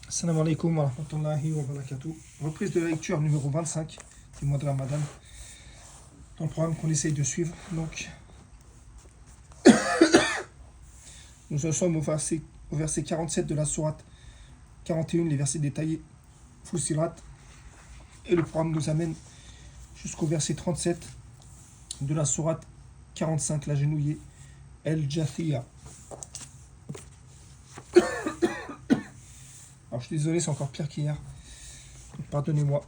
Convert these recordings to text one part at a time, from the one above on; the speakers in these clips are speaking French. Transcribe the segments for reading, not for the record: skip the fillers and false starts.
Assalamu alaikum wa rahmatullahi wa barakatuh. Reprise de la lecture numéro 25 du mois de Ramadan, dans le programme qu'on essaye de suivre. Donc, nous en sommes au verset 47 de la sourate 41, les versets détaillés, Fussilat. Et le programme nous amène jusqu'au verset 37 de la sourate 45, la genouillée, El Jathiya. Alors, je suis désolé, c'est encore pire qu'hier. Pardonnez-moi,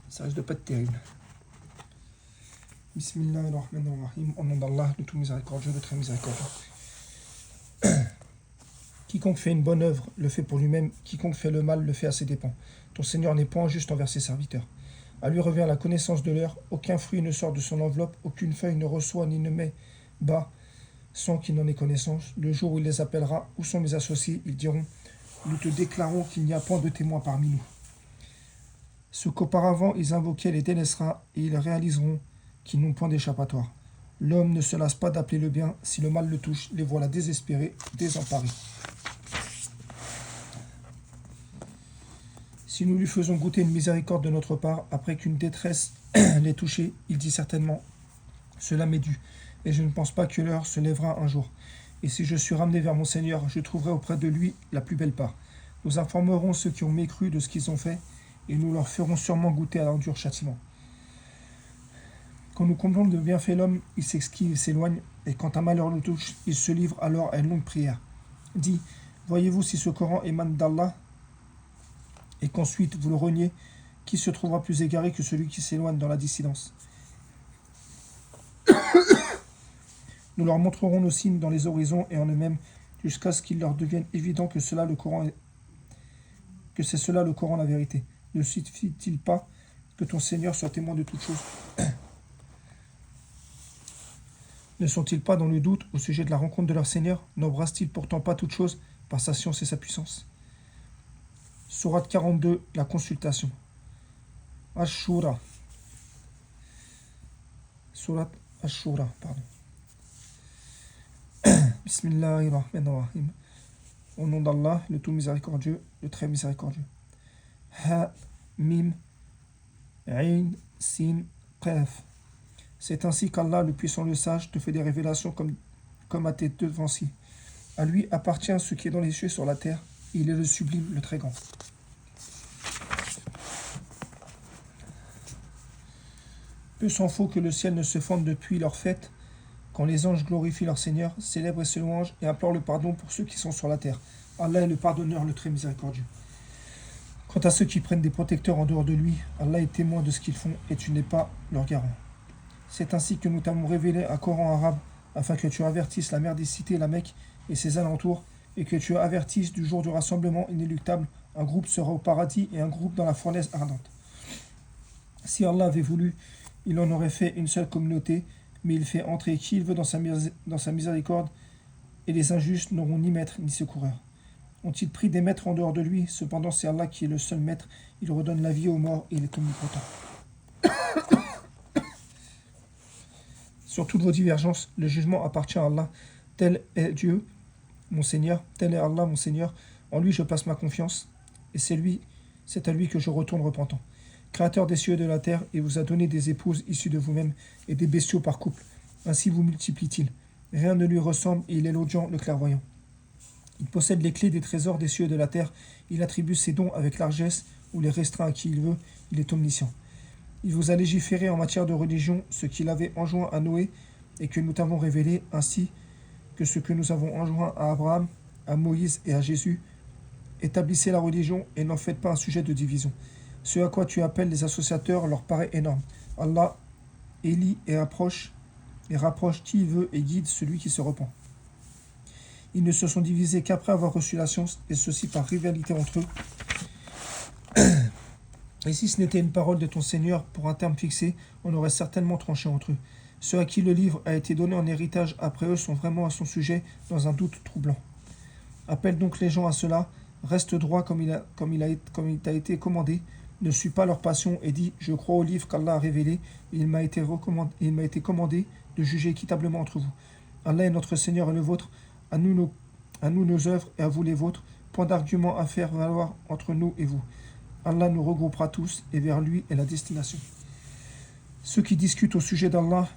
ça risque de pas être terrible. Bismillahirrahmanirrahim. Au nom d'Allah, le tout miséricordieux, le très miséricordieux. Quiconque fait une bonne œuvre le fait pour lui-même, quiconque fait le mal le fait à ses dépens. Ton Seigneur n'est point injuste envers ses serviteurs. À lui revient la connaissance de l'heure, aucun fruit ne sort de son enveloppe, aucune feuille ne reçoit ni ne met bas sans qu'il n'en ait connaissance. Le jour où il les appellera, où sont mes associés, ils diront, nous te déclarons qu'il n'y a point de témoins parmi nous. Ce qu'auparavant ils invoquaient les délaissera, et ils réaliseront qu'ils n'ont point d'échappatoire. L'homme ne se lasse pas d'appeler le bien, si le mal le touche, les voilà désespérés, désemparés. Si nous lui faisons goûter une miséricorde de notre part, après qu'une détresse l'ait touché, il dit certainement, cela m'est dû, et je ne pense pas que l'heure se lèvera un jour. Et si je suis ramené vers mon Seigneur, je trouverai auprès de lui la plus belle part. Nous informerons ceux qui ont mécru de ce qu'ils ont fait, et nous leur ferons sûrement goûter à leur dur châtiment. Quand nous comblons de bienfaits l'homme, il s'esquive, il s'éloigne, et quand un malheur le touche, il se livre alors à une longue prière. Dit, voyez-vous si ce Coran émane d'Allah, et qu'ensuite vous le reniez, qui se trouvera plus égaré que celui qui s'éloigne dans la dissidence? Nous leur montrerons nos signes dans les horizons et en eux-mêmes, jusqu'à ce qu'il leur devienne évident que c'est cela le Coran la vérité. Ne suffit-il pas que ton Seigneur soit témoin de toutes choses? Ne sont-ils pas dans le doute au sujet de la rencontre de leur Seigneur? N'embrasse-t-il pourtant pas toutes choses par sa science et sa puissance? Sourate 42, la consultation. Ashura. Sourate Ashura, pardon. Bismillahirrahmanirrahim. Au nom d'Allah, le tout miséricordieux, le très miséricordieux. Ha, Mim, Ain, Sin, Qaf. C'est ainsi qu'Allah, le puissant, le sage, te fait des révélations comme à tes devanciers. À lui appartient ce qui est dans les cieux et sur la terre. Il est le sublime, le très grand. Peu s'en faut que le ciel ne se fonde depuis leur fête, quand les anges glorifient leur Seigneur, célèbrent ses louanges et implorent le pardon pour ceux qui sont sur la terre. Allah est le pardonneur, le très miséricordieux. Quant à ceux qui prennent des protecteurs en dehors de lui, Allah est témoin de ce qu'ils font et tu n'es pas leur garant. C'est ainsi que nous t'avons révélé un Coran arabe, afin que tu avertisses la merdicité, la Mecque et ses alentours, et que tu avertisses du jour du rassemblement inéluctable, un groupe sera au paradis et un groupe dans la fournaise ardente. Si Allah avait voulu, il en aurait fait une seule communauté, mais il fait entrer qui il veut dans sa miséricorde, et les injustes n'auront ni maître ni secoureur. Ont-ils pris des maîtres en dehors de lui? Cependant c'est Allah qui est le seul maître, il redonne la vie aux morts et il est omnipotent. Sur toutes vos divergences, le jugement appartient à Allah. Tel est Dieu, mon Seigneur, tel est Allah, mon Seigneur. En lui je place ma confiance, et c'est à lui que je retourne repentant. Créateur des cieux et de la terre, il vous a donné des épouses issues de vous-même et des bestiaux par couple. Ainsi vous multiplie-t-il. Rien ne lui ressemble et il est l'audient, le clairvoyant. Il possède les clés des trésors des cieux et de la terre. Il attribue ses dons avec largesse ou les restreint à qui il veut. Il est omniscient. Il vous a légiféré en matière de religion ce qu'il avait enjoint à Noé et que nous t'avons révélé, ainsi que ce que nous avons enjoint à Abraham, à Moïse et à Jésus. Établissez la religion et n'en faites pas un sujet de division. Ce à quoi tu appelles les associateurs leur paraît énorme. Allah élit et rapproche qui il veut et guide celui qui se repent. Ils ne se sont divisés qu'après avoir reçu la science, et ceci par rivalité entre eux. Et si ce n'était une parole de ton Seigneur pour un terme fixé, on aurait certainement tranché entre eux. Ceux à qui le livre a été donné en héritage après eux sont vraiment à son sujet dans un doute troublant. Appelle donc les gens à cela, reste droit comme il t'a été commandé, ne suis pas leur passion et dis « Je crois au livre qu'Allah a révélé et il m'a été commandé de juger équitablement entre vous. Allah est notre Seigneur et le vôtre, à nous nos œuvres et à vous les vôtres. point d'argument à faire valoir entre nous et vous. Allah nous regroupera tous et vers lui est la destination. Ceux qui discutent au sujet d'Allah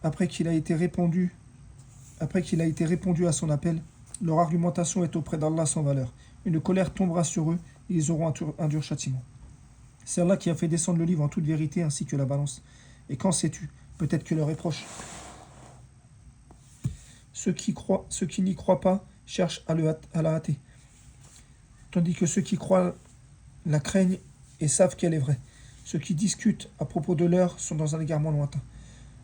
après qu'il a été répondu à son appel, leur argumentation est auprès d'Allah sans valeur. Une colère tombera sur eux et ils auront un dur châtiment. C'est Allah qui a fait descendre le livre en toute vérité ainsi que la balance. Et qu'en sais-tu? Peut-être que l'heure est proche. Ceux qui n'y croient pas cherchent à la hâter, tandis que ceux qui croient la craignent et savent qu'elle est vraie. Ceux qui discutent à propos de l'heure sont dans un égarement lointain.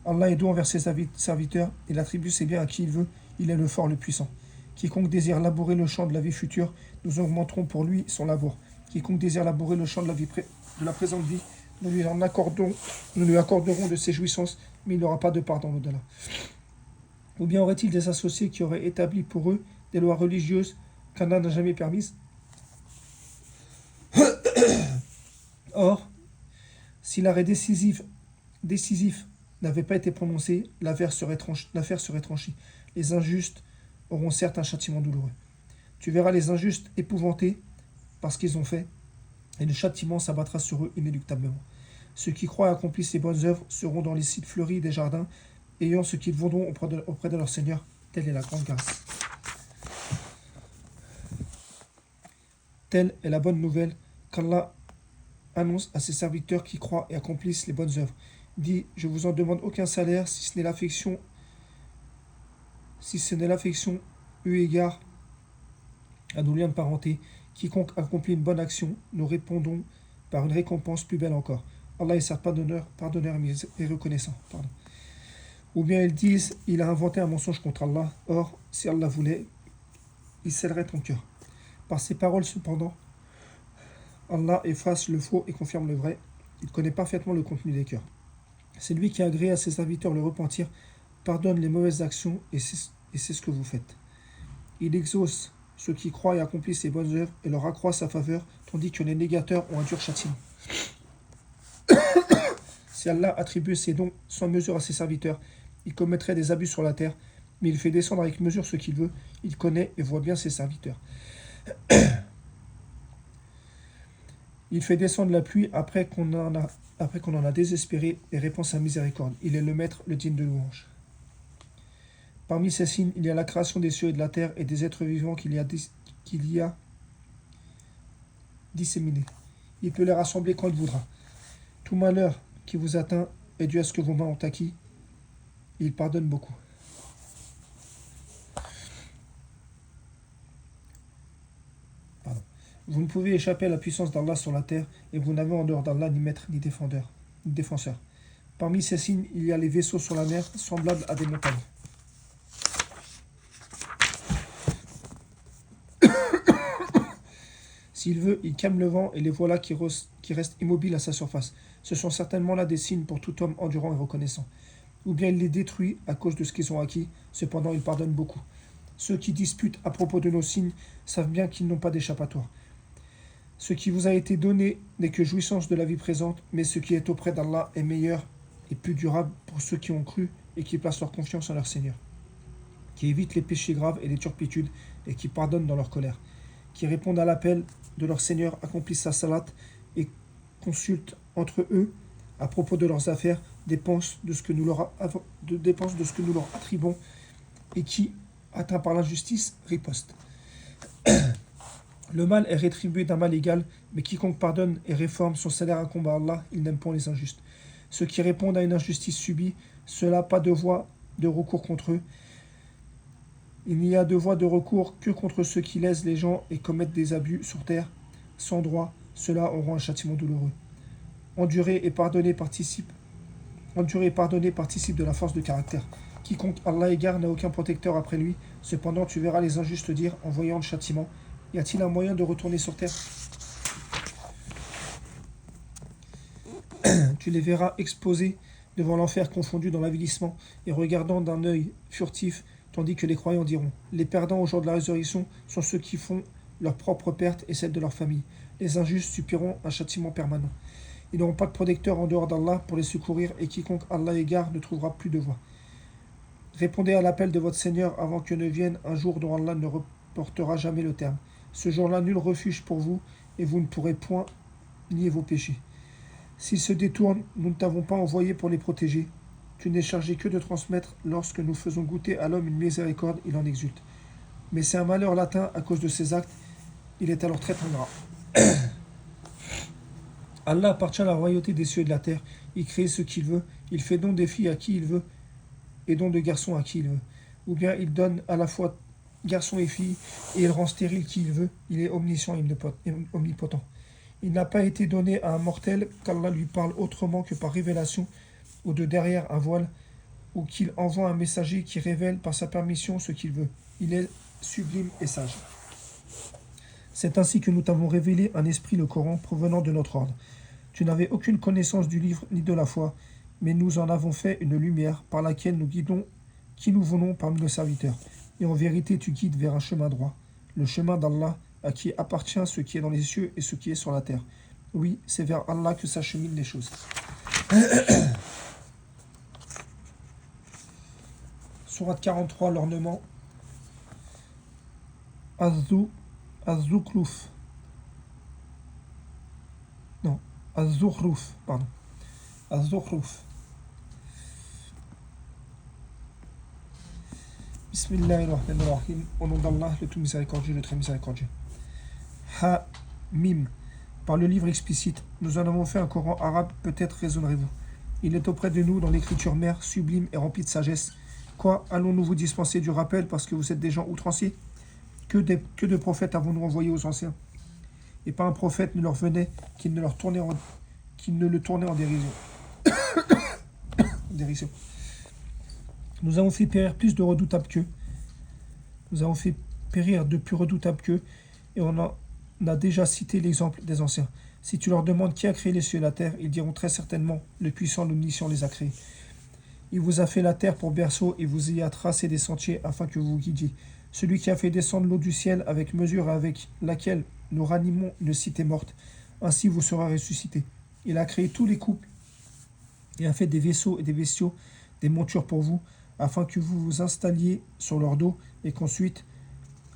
Allah est doux envers ses serviteurs, il attribue ses biens à qui il veut, il est le fort, le puissant. Quiconque désire labourer le champ de la vie future, nous augmenterons pour lui son labour. Quiconque désire labourer le champ de la présente vie, nous lui accorderons de ses jouissances, mais il n'aura pas de part dans l'au-delà. Ou bien aurait-il des associés qui auraient établi pour eux des lois religieuses qu'Allah n'a jamais permises? Or, si l'arrêt décisif n'avait pas été prononcé, l'affaire serait tranchée. Les injustes auront certes un châtiment douloureux. Tu verras les injustes épouvantés par ce qu'ils ont fait, et le châtiment s'abattra sur eux inéluctablement. Ceux qui croient et accomplissent les bonnes œuvres seront dans les sites fleuris des jardins, ayant ce qu'ils voudront auprès de leur Seigneur. Telle est la grande grâce. Telle est la bonne nouvelle qu'Allah annonce à ses serviteurs qui croient et accomplissent les bonnes œuvres. Dit, je vous en demande aucun salaire si ce n'est l'affection eu égard à nos liens de parenté. Quiconque accomplit une bonne action, nous répondons par une récompense plus belle encore. Allah est certes pardonneur et reconnaissant. Ou bien ils disent, il a inventé un mensonge contre Allah. Or, si Allah voulait, il scellerait ton cœur. Par ces paroles cependant, Allah efface le faux et confirme le vrai. Il connaît parfaitement le contenu des cœurs. C'est lui qui a agréé à ses serviteurs le repentir, pardonne les mauvaises actions et c'est ce que vous faites. Il exauce ceux qui croient et accomplissent ses bonnes œuvres et leur accroît sa faveur, tandis que les négateurs ont un dur châtiment. Si Allah attribue ses dons sans mesure à ses serviteurs, il commettrait des abus sur la terre, mais il fait descendre avec mesure ce qu'il veut, il connaît et voit bien ses serviteurs. Il fait descendre la pluie après qu'on en a désespéré et répand sa miséricorde. Il est le maître, le digne de louange. Parmi ces signes, il y a la création des cieux et de la terre et des êtres vivants qu'il y a disséminés. Il peut les rassembler quand il voudra. Tout malheur qui vous atteint est dû à ce que vos mains ont acquis. Et il pardonne beaucoup. Vous ne pouvez échapper à la puissance d'Allah sur la terre, et vous n'avez en dehors d'Allah ni maître ni défenseur. Parmi ces signes, il y a les vaisseaux sur la mer, semblables à des montagnes. S'il veut, il calme le vent, et les voilà qui restent immobiles à sa surface. Ce sont certainement là des signes pour tout homme endurant et reconnaissant. Ou bien il les détruit à cause de ce qu'ils ont acquis, cependant il pardonne beaucoup. Ceux qui disputent à propos de nos signes savent bien qu'ils n'ont pas d'échappatoire. Ce qui vous a été donné n'est que jouissance de la vie présente, mais ce qui est auprès d'Allah est meilleur et plus durable pour ceux qui ont cru et qui placent leur confiance en leur Seigneur, qui évitent les péchés graves et les turpitudes et qui pardonnent dans leur colère, qui répondent à l'appel de leur Seigneur, accomplissent sa salat et consultent entre eux à propos de leurs affaires, dépensent de ce que nous leur attribuons et qui, atteint par l'injustice, riposte. Le mal est rétribué d'un mal égal, mais quiconque pardonne et réforme son salaire incombe à Allah, il n'aime point les injustes. Ceux qui répondent à une injustice subie, cela pas de voie de recours contre eux. Il n'y a de voie de recours que contre ceux qui lèsent les gens et commettent des abus sur terre, sans droit, ceux-là auront un châtiment douloureux. Endurer et pardonner participe de la force de caractère. Quiconque Allah égare n'a aucun protecteur après lui. Cependant, tu verras les injustes dire, en voyant le châtiment, y a-t-il un moyen de retourner sur terre? Tu les verras exposés devant l'enfer confondu dans l'avilissement et regardant d'un œil furtif, tandis que les croyants diront, les perdants au jour de la résurrection sont ceux qui font leur propre perte et celle de leur famille. Les injustes subiront un châtiment permanent. Ils n'auront pas de protecteur en dehors d'Allah pour les secourir et quiconque Allah égare ne trouvera plus de voie. Répondez à l'appel de votre Seigneur avant que ne vienne un jour dont Allah ne reportera jamais le terme. Ce jour-là, nul refuge pour vous, et vous ne pourrez point nier vos péchés. S'ils se détournent, nous ne t'avons pas envoyé pour les protéger. Tu n'es chargé que de transmettre. Lorsque nous faisons goûter à l'homme une miséricorde, il en exulte. Mais c'est un malheur latin à cause de ses actes, il est alors très ingrat. Allah appartient à la royauté des cieux et de la terre. Il crée ce qu'il veut. Il fait don des filles à qui il veut et don de garçons à qui il veut. Ou bien il donne à la fois garçons et filles et il rend stérile qui il veut. Il est omniscient et omnipotent. Il n'a pas été donné à un mortel qu'Allah lui parle autrement que par révélation ou de derrière un voile ou qu'il envoie un messager qui révèle par sa permission ce qu'il veut. Il est sublime et sage. C'est ainsi que nous t'avons révélé un esprit, le Coran, provenant de notre ordre. Tu n'avais aucune connaissance du livre ni de la foi, mais nous en avons fait une lumière par laquelle nous guidons qui nous voulons parmi nos serviteurs. Et en vérité, tu guides vers un chemin droit, le chemin d'Allah, à qui appartient ce qui est dans les cieux et ce qui est sur la terre. Oui, c'est vers Allah que s'acheminent les choses. Sourate 43, l'ornement. Az-Zukhruf. Non, Az-Zukhruf, pardon. Az-Zukhruf. Bismillahirrahmanirrahim. Au nom d'Allah, le tout miséricordieux, le très miséricordieux. Ha-Mim. Par le livre explicite, nous en avons fait un Coran arabe, peut-être raisonnerez-vous. Il est auprès de nous dans l'écriture mère, sublime et remplie de sagesse. Quoi, allons-nous vous dispenser du rappel parce que vous êtes des gens outranciers? Que de prophètes avons-nous envoyés aux anciens? Et pas un prophète ne leur venait qu'il ne le tournait en dérision. Dérision. Nous avons fait périr plus de redoutables qu'eux. Nous avons fait périr de plus redoutables qu'eux, et on a déjà cité l'exemple des anciens. Si tu leur demandes qui a créé les cieux et la terre, ils diront très certainement, le puissant, l'omniscient les a créés. Il vous a fait la terre pour berceau et vous y a tracé des sentiers afin que vous vous guidiez. Celui qui a fait descendre l'eau du ciel avec mesure avec laquelle nous ranimons une cité morte, ainsi vous serez ressuscités. Il a créé tous les couples et a fait des vaisseaux et des bestiaux, des montures pour vous, afin que vous vous installiez sur leur dos et qu'ensuite,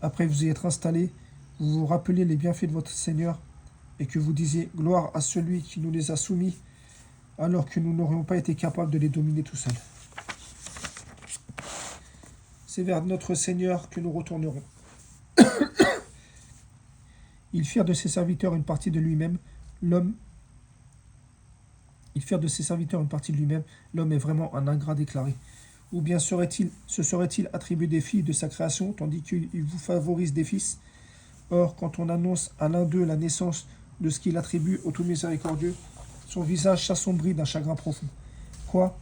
après vous y être installés, vous vous rappeliez les bienfaits de votre Seigneur et que vous disiez gloire à celui qui nous les a soumis alors que nous n'aurions pas été capables de les dominer tout seuls. C'est vers notre Seigneur que nous retournerons. Ils firent de ses serviteurs une partie de lui-même, l'homme est vraiment un ingrat déclaré. Ou bien se serait-il attribué des filles de sa création, tandis qu'il vous favorise des fils? Or, quand on annonce à l'un d'eux la naissance de ce qu'il attribue au tout miséricordieux, son visage s'assombrit d'un chagrin profond. Quoi,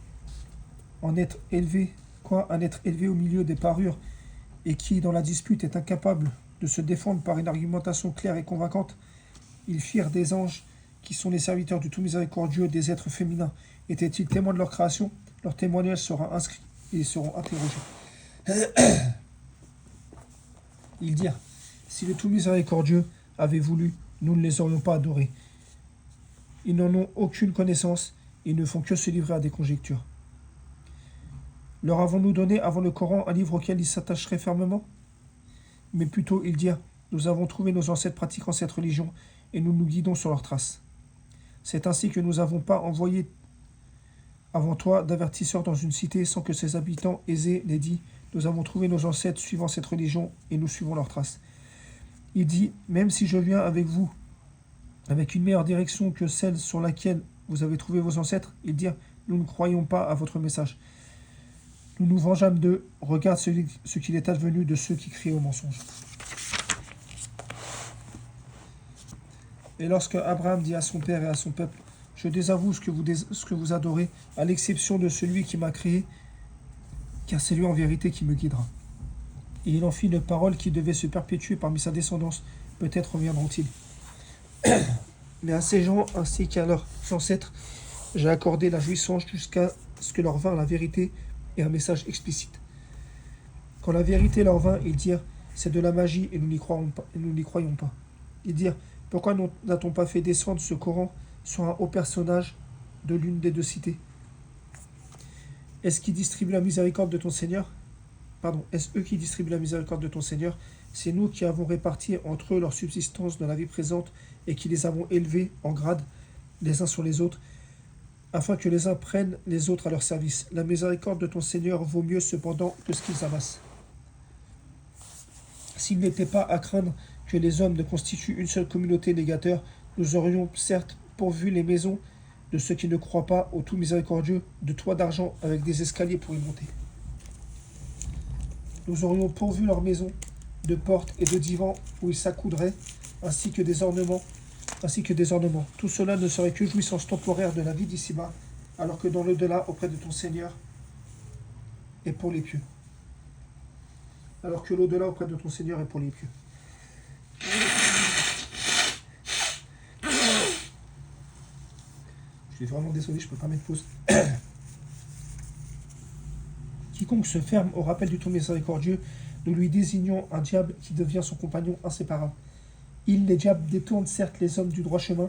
un être élevé au milieu des parures, et qui, dans la dispute, est incapable de se défendre par une argumentation claire et convaincante? Ils firent des anges, qui sont les serviteurs du tout miséricordieux, des êtres féminins. Étaient-ils témoins de leur création? Leur témoignage sera inscrit, et ils seront interrogés. Ils dirent, si le tout miséricordieux avait voulu, nous ne les aurions pas adorés. Ils n'en ont aucune connaissance, ils ne font que se livrer à des conjectures. Leur avons-nous donné avant le Coran un livre auquel ils s'attacheraient fermement? Mais plutôt ils dirent, nous avons trouvé nos ancêtres pratiquant cette religion, et nous nous guidons sur leurs traces. C'est ainsi que nous n'avons pas envoyé avant toi d'avertisseurs dans une cité sans que ses habitants aisés l'aient dit, nous avons trouvé nos ancêtres suivant cette religion, et nous suivons leurs traces. Il dit, même si je viens avec vous, avec une meilleure direction que celle sur laquelle vous avez trouvé vos ancêtres, ils dirent, nous ne croyons pas à votre message. Nous nous vengeâmes d'eux, regarde ce qu'il est advenu de ceux qui crient au mensonge. Et lorsque Abraham dit à son père et à son peuple, je désavoue ce que vous adorez, à l'exception de celui qui m'a créé, car c'est lui en vérité qui me guidera. Et il en fit une parole qui devait se perpétuer parmi sa descendance, peut-être reviendront-ils. Mais à ces gens ainsi qu'à leurs ancêtres, j'ai accordé la jouissance jusqu'à ce que leur vînt la vérité et un message explicite. Quand la vérité leur vint, ils dirent, c'est de la magie et nous n'y croyons pas. Ils dirent, pourquoi n'a-t-on pas fait descendre ce Coran sur un haut personnage de l'une des deux cités? Est-ce qui distribue la miséricorde de ton Seigneur? Est-ce eux qui distribuent la miséricorde de ton Seigneur? C'est nous qui avons réparti entre eux leur subsistance dans la vie présente et qui les avons élevés en grade les uns sur les autres, afin que les uns prennent les autres à leur service. La miséricorde de ton Seigneur vaut mieux cependant que ce qu'ils amassent. S'il n'était pas à craindre que les hommes ne constituent une seule communauté négateur, nous aurions certes pourvu les maisons de ceux qui ne croient pas au tout miséricordieux de toits d'argent avec des escaliers pour y monter. Nous aurions pourvu leurs maisons de portes et de divans où ils s'accoudraient, ainsi que des ornements. Tout cela ne serait que jouissance temporaire de la vie d'ici-bas, alors que dans l'au-delà, auprès de ton Seigneur, est pour les pieux. Alors que l'au-delà, auprès de ton Seigneur, est pour les pieux. Je suis vraiment désolé, je ne peux pas mettre pause. Quiconque se ferme au rappel du tout miséricordieux, nous lui désignons un diable qui devient son compagnon inséparable. Les diables détournent certes les hommes du droit chemin,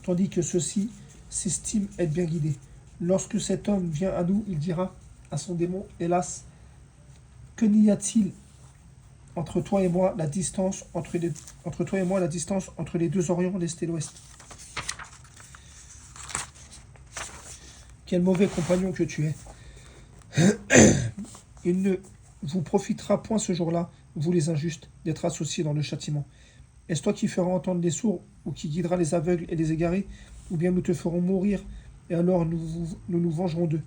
tandis que ceux-ci s'estiment être bien guidés. Lorsque cet homme vient à nous, il dira à son démon, hélas, que n'y a-t-il entre toi et moi la distance entre les deux orients, l'est et l'ouest? Quel mauvais compagnon que tu es. Il ne vous profitera point ce jour-là, vous les injustes, d'être associés dans le châtiment. Est-ce toi qui feras entendre les sourds, ou qui guidera les aveugles et les égarés? Ou bien nous te ferons mourir, et alors nous vengerons d'eux?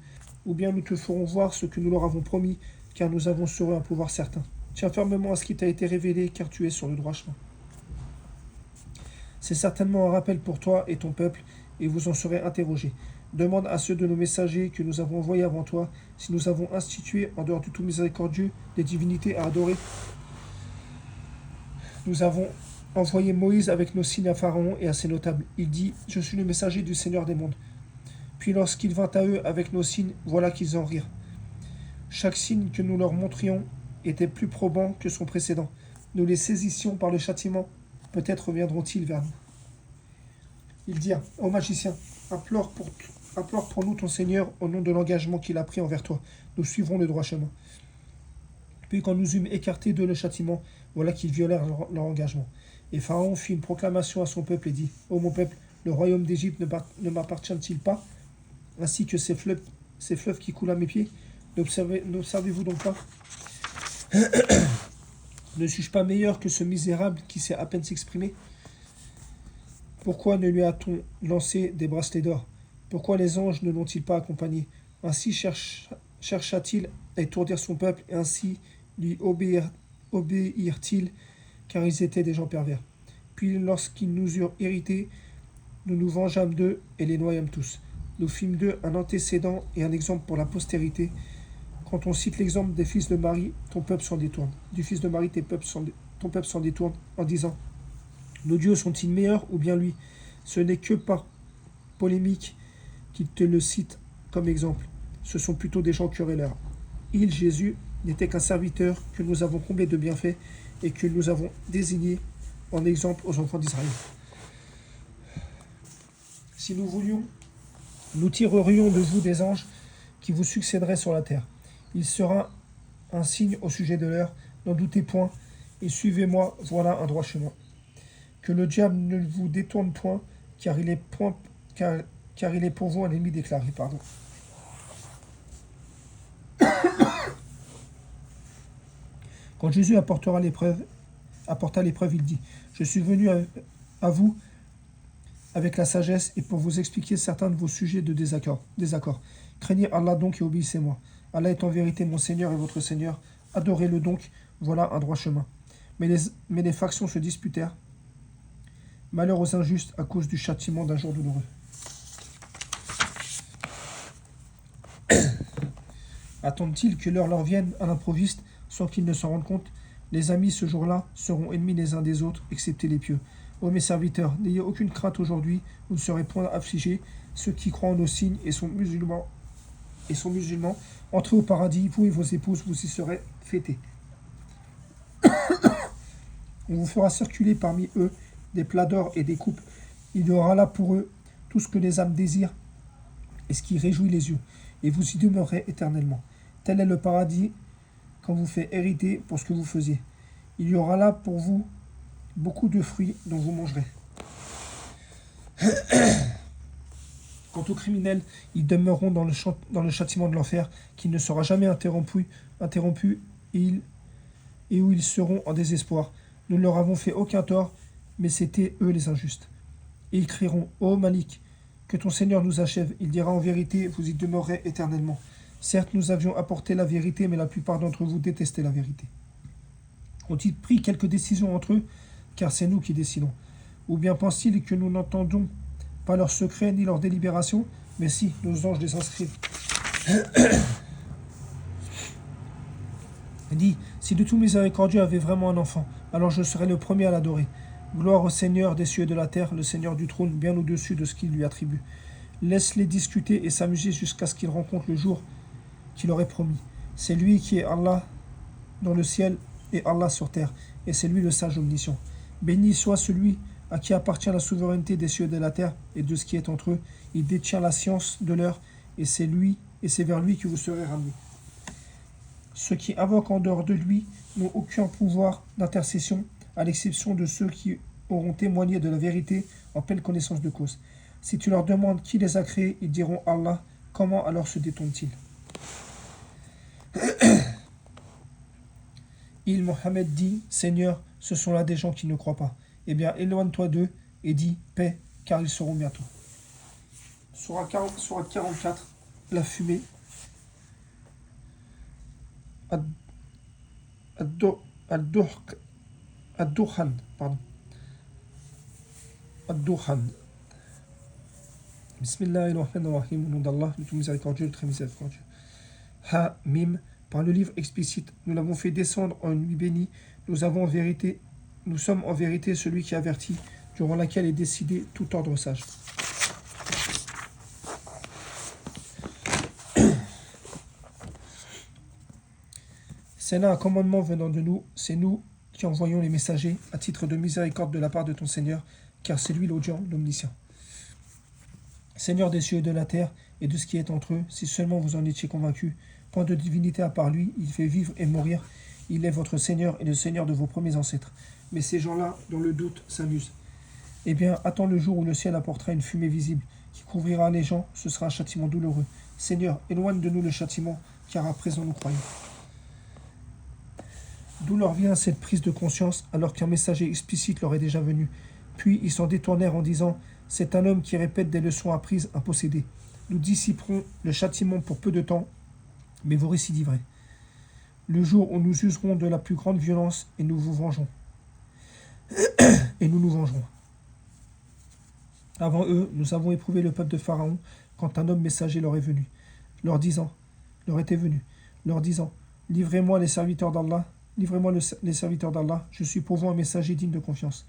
Ou bien nous te ferons voir ce que nous leur avons promis, car nous avons sur eux un pouvoir certain. Tiens fermement à ce qui t'a été révélé, car tu es sur le droit chemin. C'est certainement un rappel pour toi et ton peuple, et vous en serez interrogés. Demande à ceux de nos messagers que nous avons envoyés avant toi, si nous avons institué, en dehors du tout miséricordieux, des divinités à adorer. Nous avons envoyé Moïse avec nos signes à Pharaon et à ses notables. Il dit, je suis le messager du Seigneur des mondes. Puis lorsqu'il vint à eux avec nos signes, voilà qu'ils en rirent. Chaque signe que nous leur montrions était plus probant que son précédent. Nous les saisissions par le châtiment. Peut-être reviendront-ils vers nous. Ils dirent, ô magicien, implore pour nous ton Seigneur au nom de l'engagement qu'il a pris envers toi. Nous suivrons le droit chemin. Puis quand nous eûmes écarté de le châtiment, voilà qu'ils violèrent leur engagement. Et Pharaon fit une proclamation à son peuple et dit, ô mon peuple, le royaume d'Égypte ne m'appartient-il pas, ainsi que ces fleuves qui coulent à mes pieds? N'observez-vous donc pas? Ne suis-je pas meilleur que ce misérable qui sait à peine s'exprimer? Pourquoi ne lui a-t-on lancé des bracelets d'or? Pourquoi les anges ne l'ont-ils pas accompagné? Ainsi chercha-t-il à étourdir son peuple, et ainsi lui obéirent-ils, car ils étaient des gens pervers. Puis lorsqu'ils nous eurent hérités, nous nous vengeâmes d'eux et les noyâmes tous. Nous fîmes d'eux un antécédent et un exemple pour la postérité. Quand on cite l'exemple des fils de Marie, ton peuple s'en détourne. Du fils de Marie, ton peuple s'en détourne, en disant, nos dieux sont-ils meilleurs ou bien lui? Ce n'est que par polémique qu'ils te le citent comme exemple. Ce sont plutôt des gens querelleurs. Il, Jésus, n'était qu'un serviteur que nous avons comblé de bienfaits et que nous avons désigné en exemple aux enfants d'Israël. Si nous voulions, nous tirerions de vous des anges qui vous succéderaient sur la terre. Il sera un signe au sujet de l'heure, n'en doutez point, et suivez-moi, voilà un droit chemin. Que le diable ne vous détourne point, car il est pour vous un ennemi déclaré. Quand Jésus apporta l'épreuve, il dit, je suis venu à vous avec la sagesse et pour vous expliquer certains de vos sujets de désaccord. Craignez Allah donc et obéissez-moi. Allah est en vérité mon Seigneur et votre Seigneur. Adorez-le donc, voilà un droit chemin. Mais les factions se disputèrent. Malheur aux injustes à cause du châtiment d'un jour douloureux. Attendent-ils que l'heure leur vienne à l'improviste sans qu'ils ne s'en rendent compte? Les amis ce jour-là seront ennemis les uns des autres, excepté les pieux. Ô mes serviteurs, n'ayez aucune crainte aujourd'hui, vous ne serez point affligés. Ceux qui croient en nos signes et sont musulmans, entrez au paradis, vous et vos épouses, vous y serez fêtés. On vous fera circuler parmi eux des plats d'or et des coupes. Il y aura là pour eux tout ce que les âmes désirent et ce qui réjouit les yeux, et vous y demeurerez éternellement. Tel est le paradis qu'on vous fait hériter pour ce que vous faisiez. Il y aura là pour vous beaucoup de fruits dont vous mangerez. Quant aux criminels, ils demeureront dans le châtiment de l'enfer, qui ne sera jamais interrompu et où ils seront en désespoir. Nous ne leur avons fait aucun tort, mais c'étaient eux les injustes. Et ils crieront, ô Malik, que ton Seigneur nous achève. Il dira en vérité, vous y demeurerez éternellement. Certes, nous avions apporté la vérité, mais la plupart d'entre vous détestaient la vérité. Ont-ils pris quelques décisions entre eux, car c'est nous qui décidons? Ou bien pensent-ils que nous n'entendons pas leurs secrets ni leurs délibérations? Mais si, nos anges les inscrivent. Il dit, si de tout miséricordieux avait vraiment un enfant, alors je serais le premier à l'adorer. Gloire au Seigneur des cieux et de la terre, le Seigneur du trône, bien au-dessus de ce qu'il lui attribue. Laisse-les discuter et s'amuser jusqu'à ce qu'ils rencontrent le jour qu'il aurait promis. C'est lui qui est Allah dans le ciel et Allah sur terre, et c'est lui le sage omniscient. Béni soit celui à qui appartient la souveraineté des cieux et de la terre et de ce qui est entre eux. Il détient la science de l'heure, et c'est vers lui que vous serez ramenés. Ceux qui invoquent en dehors de lui n'ont aucun pouvoir d'intercession, à l'exception de ceux qui auront témoigné de la vérité en pleine connaissance de cause. Si tu leur demandes qui les a créés, ils diront Allah. Comment alors se détournent-ils? Mohammed dit, Seigneur, ce sont là des gens qui ne croient pas. Eh bien, éloigne-toi d'eux et dis paix, car ils seront bientôt. Sourate 44, la fumée. Ad-Dukhan, pardon. Ad-Dukhan. Bismillahirrahmanirrahim, au nom d'Allah, le tout miséricordieux, le très miséricordieux. Ha, Mim, par le livre explicite, nous l'avons fait descendre en une nuit bénie, nous sommes en vérité celui qui avertit, durant laquelle est décidé tout ordre sage. C'est là un commandement venant de nous, c'est nous qui envoyons les messagers à titre de miséricorde de la part de ton Seigneur, car c'est lui l'audient, l'omniscient. Seigneur des cieux et de la terre, et de ce qui est entre eux, si seulement vous en étiez convaincus, point de divinité à part lui, il fait vivre et mourir, il est votre Seigneur et le Seigneur de vos premiers ancêtres. Mais ces gens-là, dans le doute, s'amusent. Eh bien, attends le jour où le ciel apportera une fumée visible, qui couvrira les gens, ce sera un châtiment douloureux. Seigneur, éloigne de nous le châtiment, car à présent nous croyons. D'où leur vient cette prise de conscience, alors qu'un messager explicite leur est déjà venu. Puis ils s'en détournèrent en disant, c'est un homme qui répète des leçons apprises à posséder. Nous dissiperons le châtiment pour peu de temps, mais vous récidiverez. Le jour où nous userons de la plus grande violence et nous vous vengerons. Et nous nous vengerons. Avant eux, nous avons éprouvé le peuple de Pharaon quand un homme messager leur était venu, leur disant, livrez-moi les serviteurs d'Allah, je suis pour vous un messager digne de confiance.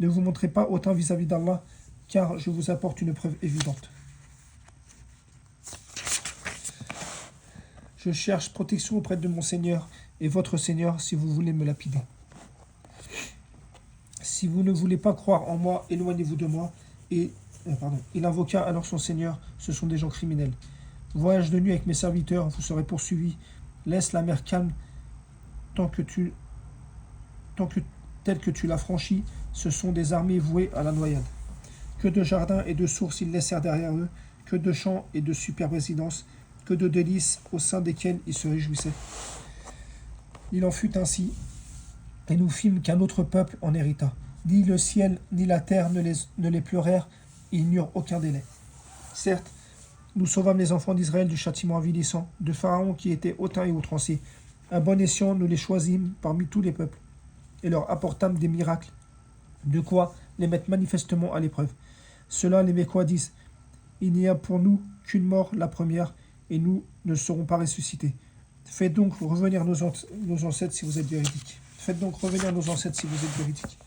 Ne vous montrez pas hautain vis-à-vis d'Allah, car je vous apporte une preuve évidente. Je cherche protection auprès de mon Seigneur et votre Seigneur si vous voulez me lapider. Si vous ne voulez pas croire en moi, éloignez-vous de moi. Il invoqua alors son Seigneur, ce sont des gens criminels. Voyage de nuit avec mes serviteurs, vous serez poursuivis. Laisse la mer calme telle que tu l'as franchie, ce sont des armées vouées à la noyade. Que de jardins et de sources ils laissèrent derrière eux, que de champs et de superbes résidences, que de délices au sein desquels ils se réjouissaient. Il en fut ainsi, et nous fîmes qu'un autre peuple en hérita. Ni le ciel ni la terre ne les pleurèrent, ils n'eurent aucun délai. Certes, nous sauvâmes les enfants d'Israël du châtiment avilissant, de Pharaon qui était hautain et outrancier. À bon escient, nous les choisîmes parmi tous les peuples, et leur apportâmes des miracles, de quoi les mettre manifestement à l'épreuve. Cela, les Mécois disent, il n'y a pour nous qu'une mort, la première, et nous ne serons pas ressuscités. Faites donc revenir nos ancêtres si vous êtes véridiques. Faites donc revenir nos ancêtres si vous êtes véridiques.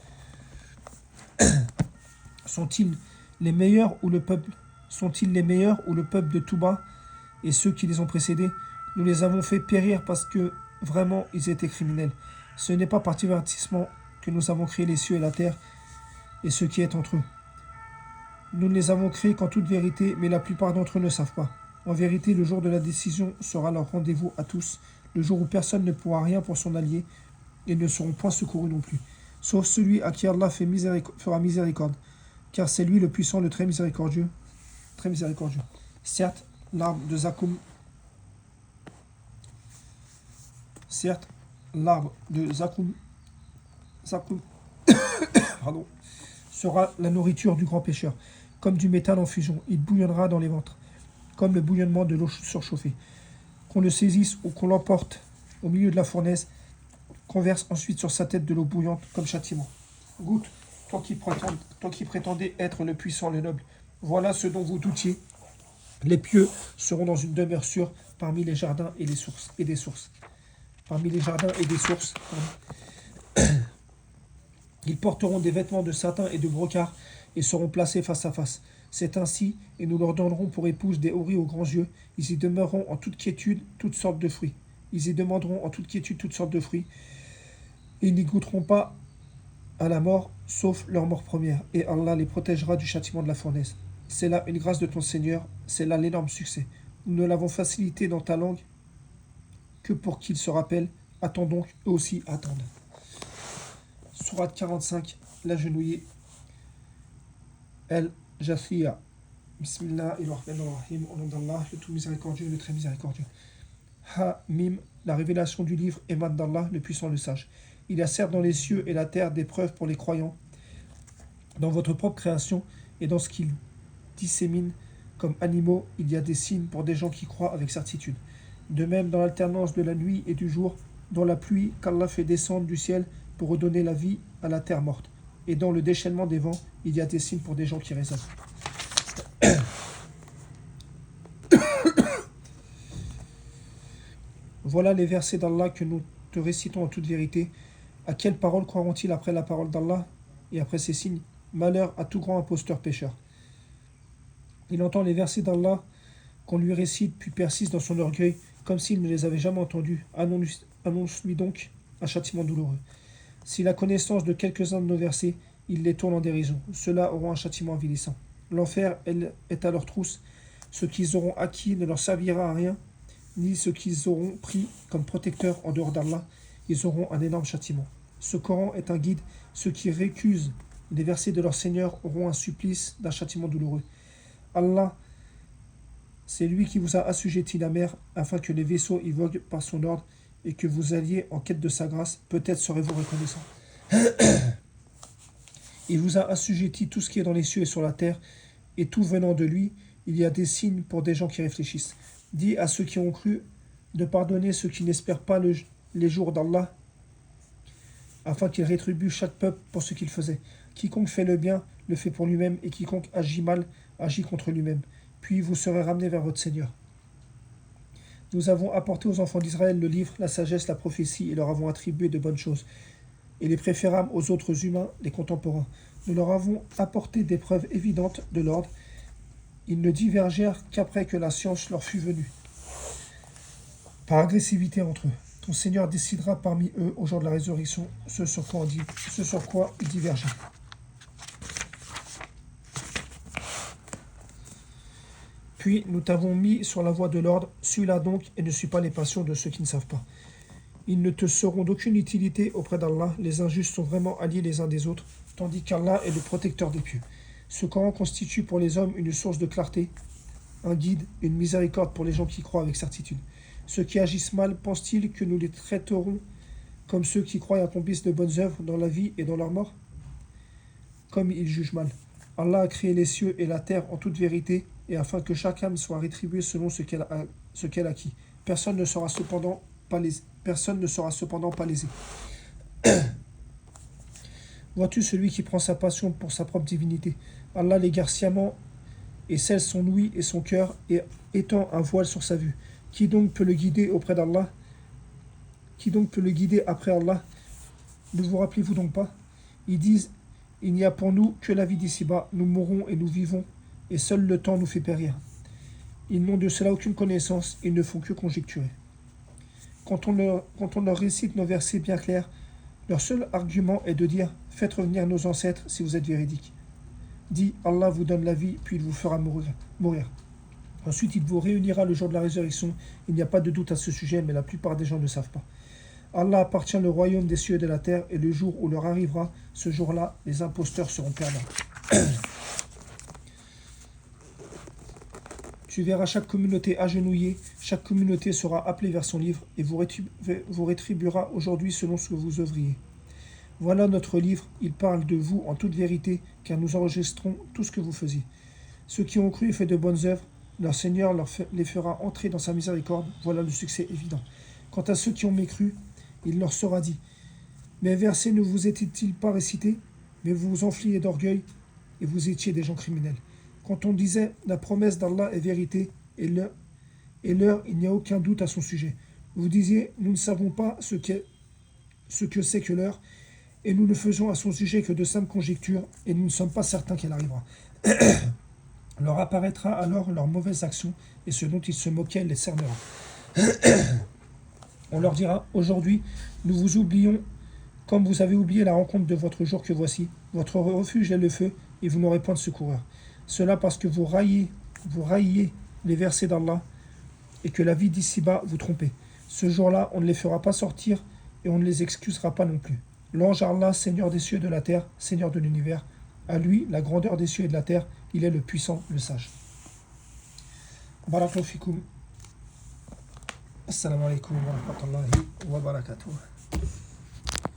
Sont-ils les meilleurs ou le peuple de Touba et ceux qui les ont précédés? Nous les avons fait périr parce que vraiment ils étaient criminels. Ce n'est pas par divertissement que nous avons créé les cieux et la terre et ce qui est entre eux. Nous ne les avons créés qu'en toute vérité, mais la plupart d'entre eux ne savent pas. En vérité, le jour de la décision sera leur rendez-vous à tous, le jour où personne ne pourra rien pour son allié, et ne seront point secourus non plus, sauf celui à qui Allah fera miséricorde, car c'est lui le puissant, le très miséricordieux, très miséricordieux. Certes, l'arbre de Zakoum pardon, sera la nourriture du grand pêcheur, comme du métal en fusion. Il bouillonnera dans les ventres, comme le bouillonnement de l'eau surchauffée. Qu'on le saisisse ou qu'on l'emporte au milieu de la fournaise, qu'on verse ensuite sur sa tête de l'eau bouillante comme châtiment. Goûte, toi qui prétendais être le puissant, le noble. Voilà ce dont vous doutiez. Les pieux seront dans une demeure sûre parmi les jardins et des sources. Parmi les jardins et des sources. Ils porteront des vêtements de satin et de brocart et seront placés face à face. C'est ainsi, et nous leur donnerons pour épouse des houris aux grands yeux. Ils y demeureront en toute quiétude toutes sortes de fruits. Ils y demanderont en toute quiétude toutes sortes de fruits. Et ils n'y goûteront pas à la mort, sauf leur mort première. Et Allah les protégera du châtiment de la fournaise. C'est là une grâce de ton Seigneur, c'est là l'énorme succès. Nous ne l'avons facilité dans ta langue que pour qu'ils se rappellent. Attends donc, eux aussi attendent. Sourate 45, l'agenouillé. El-Jathiya. Bismillahirrahmanirrahim. Au nom d'Allah, le tout miséricordieux, le très miséricordieux. Ha-Mim, la révélation du livre émane d'Allah, le puissant, le sage. Il y a certes dans les cieux et la terre des preuves pour les croyants, dans votre propre création et dans ce qu'ils disséminent comme animaux, il y a des signes pour des gens qui croient avec certitude. De même, dans l'alternance de la nuit et du jour, dans la pluie qu'Allah fait descendre du ciel pour redonner la vie à la terre morte, et dans le déchaînement des vents, il y a des signes pour des gens qui raisonnent. Voilà les versets d'Allah que nous te récitons en toute vérité. À quelle parole croiront-ils après la parole d'Allah et après ces signes? Malheur à tout grand imposteur pécheur. Il entend les versets d'Allah qu'on lui récite, puis persiste dans son orgueil, comme s'il ne les avait jamais entendus. Annonce-lui donc un châtiment douloureux. S'il a connaissance de quelques-uns de nos versets, il les tourne en dérision. Ceux-là auront un châtiment avilissant. L'enfer est à leur trousse. Ce qu'ils auront acquis ne leur servira à rien, ni ce qu'ils auront pris comme protecteur en dehors d'Allah. Ils auront un énorme châtiment. Ce Coran est un guide. Ceux qui récusent les versets de leur Seigneur auront un supplice d'un châtiment douloureux. Allah, c'est lui qui vous a assujetti la mer afin que les vaisseaux y voguent par son ordre et que vous alliez en quête de sa grâce. Peut-être serez-vous reconnaissant. Il vous a assujetti tout ce qui est dans les cieux et sur la terre, et tout venant de lui, il y a des signes pour des gens qui réfléchissent. Dis à ceux qui ont cru de pardonner ceux qui n'espèrent pas les jours d'Allah, afin qu'il rétribue chaque peuple pour ce qu'il faisait. Quiconque fait le bien le fait pour lui-même, et quiconque agit mal agit contre lui-même. Puis vous serez ramenés vers votre Seigneur. Nous avons apporté aux enfants d'Israël le livre, la sagesse, la prophétie, et leur avons attribué de bonnes choses, et les préférâmes aux autres humains, les contemporains. Nous leur avons apporté des preuves évidentes de l'ordre. Ils ne divergèrent qu'après que la science leur fut venue, par agressivité entre eux. Ton Seigneur décidera parmi eux, au jour de la résurrection, ce sur quoi ils divergeaient. Puis nous t'avons mis sur la voie de l'ordre, suis-la donc et ne suis pas les passions de ceux qui ne savent pas. Ils ne te seront d'aucune utilité auprès d'Allah, les injustes sont vraiment alliés les uns des autres, tandis qu'Allah est le protecteur des pieux. Ce Coran constitue pour les hommes une source de clarté, un guide, une miséricorde pour les gens qui croient avec certitude. Ceux qui agissent mal, pensent-ils que nous les traiterons comme ceux qui croient et accomplissent de bonnes œuvres dans la vie et dans leur mort? Comme ils jugent mal. Allah a créé les cieux et la terre en toute vérité, et afin que chaque âme soit rétribuée selon ce qu'elle a acquis. Personne ne sera cependant pas lésé. Vois-tu celui qui prend sa passion pour sa propre divinité? Allah l'égare sciemment et scelle son ouïe et son cœur et étend un voile sur sa vue. Qui donc peut le guider auprès d'Allah? Qui donc peut le guider après Allah? Ne vous rappelez-vous donc pas? Ils disent, il n'y a pour nous que la vie d'ici-bas, nous mourrons et nous vivons, et seul le temps nous fait périr. Ils n'ont de cela aucune connaissance, ils ne font que conjecturer. Quand on leur récite nos versets bien clairs, leur seul argument est de dire « Faites revenir nos ancêtres si vous êtes véridiques ». Dis « Allah vous donne la vie, puis il vous fera mourir. Ensuite, il vous réunira le jour de la résurrection. Il n'y a pas de doute à ce sujet, mais la plupart des gens ne savent pas. Allah appartient le royaume des cieux et de la terre, et le jour où leur arrivera, ce jour-là, les imposteurs seront perdants. Tu verras chaque communauté agenouillée, chaque communauté sera appelée vers son livre, et vous rétribuera aujourd'hui selon ce que vous œuvriez. Voilà notre livre, il parle de vous en toute vérité, car nous enregistrons tout ce que vous faisiez. Ceux qui ont cru et fait de bonnes œuvres, leur Seigneur les fera entrer dans sa miséricorde, voilà le succès évident. Quant à ceux qui ont mécru, il leur sera dit, mes versets ne vous étaient-ils pas récités, mais vous vous enfliez d'orgueil, et vous étiez des gens criminels. Quand on disait, la promesse d'Allah est vérité, et l'heure, il n'y a aucun doute à son sujet. Vous disiez, nous ne savons pas ce que c'est que l'heure, et nous ne faisons à son sujet que de simples conjectures, et nous ne sommes pas certains qu'elle arrivera. Leur apparaîtra alors leur mauvaise action, et ce dont ils se moquaient les cernera. On leur dira, aujourd'hui, nous vous oublions, comme vous avez oublié la rencontre de votre jour que voici. Votre refuge est le feu, et vous n'aurez point de secoureur. Cela parce que vous raillez les versets d'Allah, et que la vie d'ici-bas vous trompez. Ce jour-là, on ne les fera pas sortir, et on ne les excusera pas non plus. L'ange Allah, Seigneur des cieux et de la terre, Seigneur de l'univers, à lui, la grandeur des cieux et de la terre, il est le puissant, le sage. Barakallahu fikum. Assalamu alaikum wa rahmatullahi wa barakatuh.